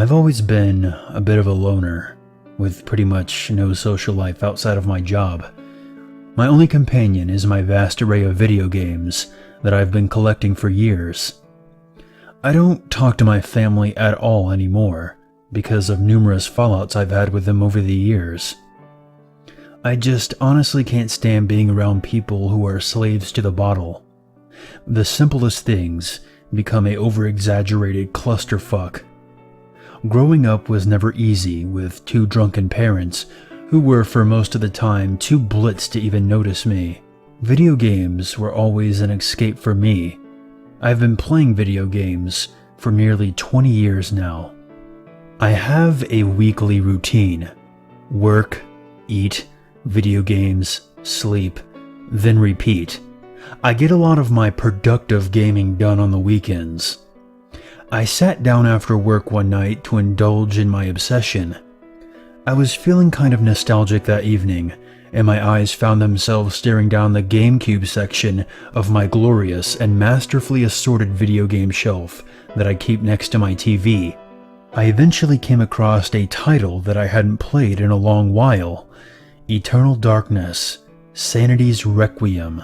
I've always been a bit of a loner, with pretty much no social life outside of my job. My only companion is my vast array of video games that I've been collecting for years. I don't talk to my family at all anymore because of numerous fallouts I've had with them over the years. I just honestly can't stand being around people who are slaves to the bottle. The simplest things become a over-exaggerated clusterfuck. Growing up was never easy with two drunken parents who were for most of the time too blitzed to even notice me. Video games were always an escape for me. I've been playing video games for nearly 20 years now. I have a weekly routine: work, eat, video games, sleep, then repeat. I get a lot of my productive gaming done on the weekends. I sat down after work one night to indulge in my obsession. I was feeling kind of nostalgic that evening, and my eyes found themselves staring down the GameCube section of my glorious and masterfully assorted video game shelf that I keep next to my TV. I eventually came across a title that I hadn't played in a long while: Eternal Darkness, Sanity's Requiem.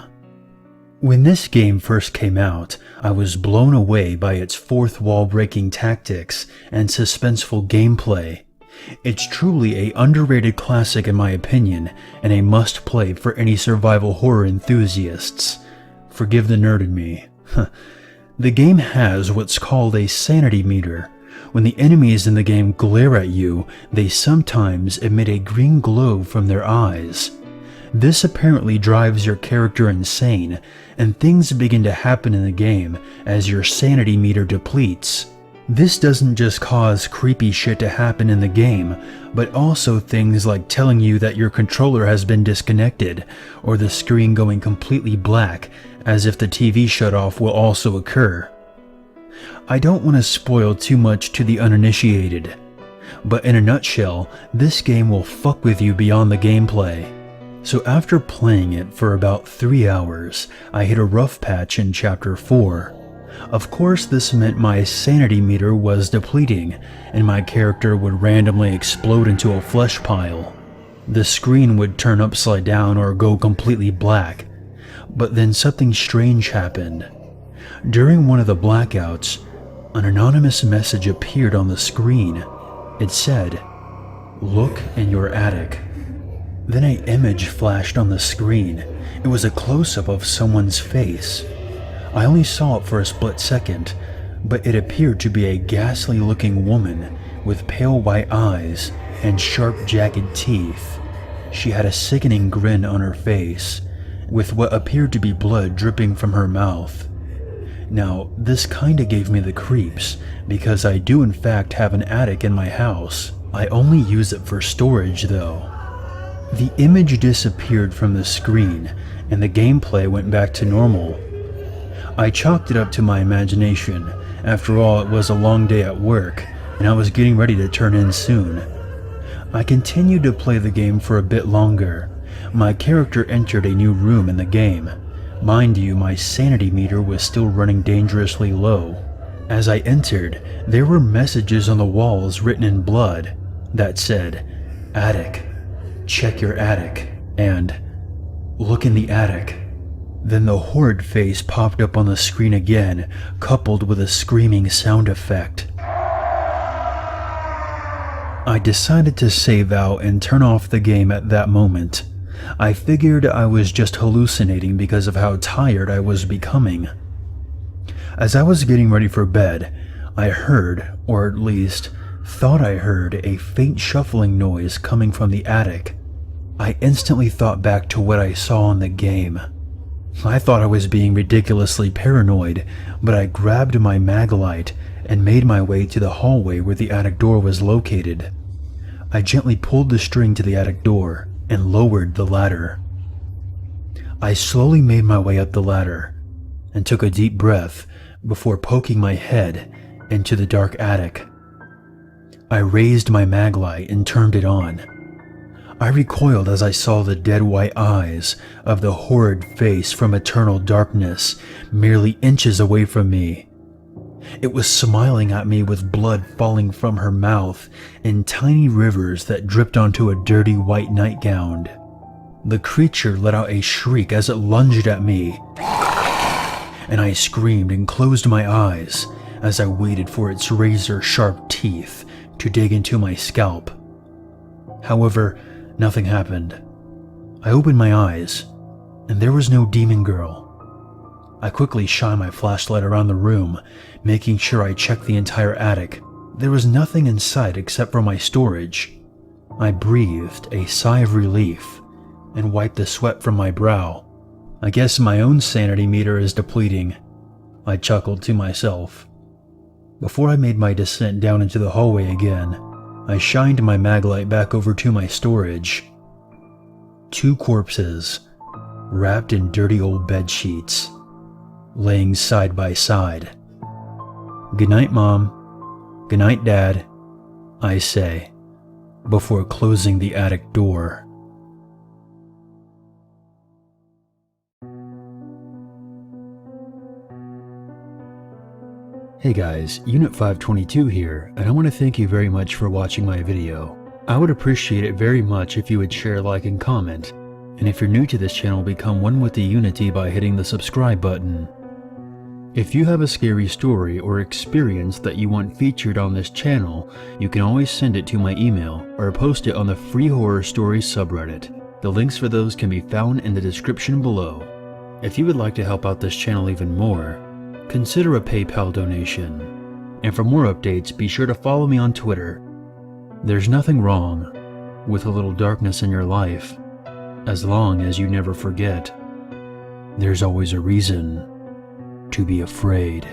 When this game first came out, I was blown away by its fourth-wall-breaking tactics and suspenseful gameplay. It's truly a underrated classic in my opinion, and a must-play for any survival horror enthusiasts. Forgive the nerd in me. The game has what's called a sanity meter. When the enemies in the game glare at you, they sometimes emit a green glow from their eyes. This apparently drives your character insane, and things begin to happen in the game as your sanity meter depletes. This doesn't just cause creepy shit to happen in the game, but also things like telling you that your controller has been disconnected, or the screen going completely black as if the TV shut off will also occur. I don't want to spoil too much to the uninitiated, but in a nutshell, this game will fuck with you beyond the gameplay. So after playing it for about 3 hours, I hit a rough patch in Chapter 4. Of course, this meant my sanity meter was depleting, and my character would randomly explode into a flesh pile. The screen would turn upside down or go completely black. But then something strange happened. During one of the blackouts, an anonymous message appeared on the screen. It said, "Look in your attic." Then an image flashed on the screen. It was a close-up of someone's face. I only saw it for a split second, but it appeared to be a ghastly-looking woman with pale white eyes and sharp, jagged teeth. She had a sickening grin on her face, with what appeared to be blood dripping from her mouth. Now, this kinda gave me the creeps, because I do in fact have an attic in my house. I only use it for storage though. The image disappeared from the screen, and the gameplay went back to normal. I chalked it up to my imagination. After all, it was a long day at work, and I was getting ready to turn in soon. I continued to play the game for a bit longer. My character entered a new room in the game. Mind you, my sanity meter was still running dangerously low. As I entered, there were messages on the walls written in blood that said, "Attic. Check your attic," and "Look in the attic." Then the horrid face popped up on the screen again, coupled with a screaming sound effect. I decided to save out and turn off the game at that moment. I figured I was just hallucinating because of how tired I was becoming. As I was getting ready for bed, I heard, or at least thought I heard, a faint shuffling noise coming from the attic. I instantly thought back to what I saw in the game. I thought I was being ridiculously paranoid, but I grabbed my mag light and made my way to the hallway where the attic door was located. I gently pulled the string to the attic door and lowered the ladder. I slowly made my way up the ladder and took a deep breath before poking my head into the dark attic. I raised my mag light and turned it on. I recoiled as I saw the dead white eyes of the horrid face from eternal darkness merely inches away from me. It was smiling at me with blood falling from her mouth in tiny rivers that dripped onto a dirty white nightgown. The creature let out a shriek as it lunged at me, and I screamed and closed my eyes as I waited for its razor-sharp teeth to dig into my scalp. However, nothing happened. I opened my eyes, and there was no demon girl. I quickly shined my flashlight around the room, making sure I checked the entire attic. There was nothing in sight except for my storage. I breathed a sigh of relief and wiped the sweat from my brow. I guess my own sanity meter is depleting, I chuckled to myself. Before I made my descent down into the hallway again, I shined my maglite back over to my storage. 2 corpses, wrapped in dirty old bed sheets, laying side by side. "Good night, Mom. Good night, Dad," I say, before closing the attic door. Hey guys, Unit 522 here, and I want to thank you very much for watching my video. I would appreciate it very much if you would share, like, and comment. And if you're new to this channel, become one with the Unity by hitting the subscribe button. If you have a scary story or experience that you want featured on this channel, you can always send it to my email or post it on the Free Horror Stories subreddit. The links for those can be found in the description below. If you would like to help out this channel even more, consider a PayPal donation. And for more updates, be sure to follow me on Twitter. There's nothing wrong with a little darkness in your life, as long as you never forget there's always a reason to be afraid.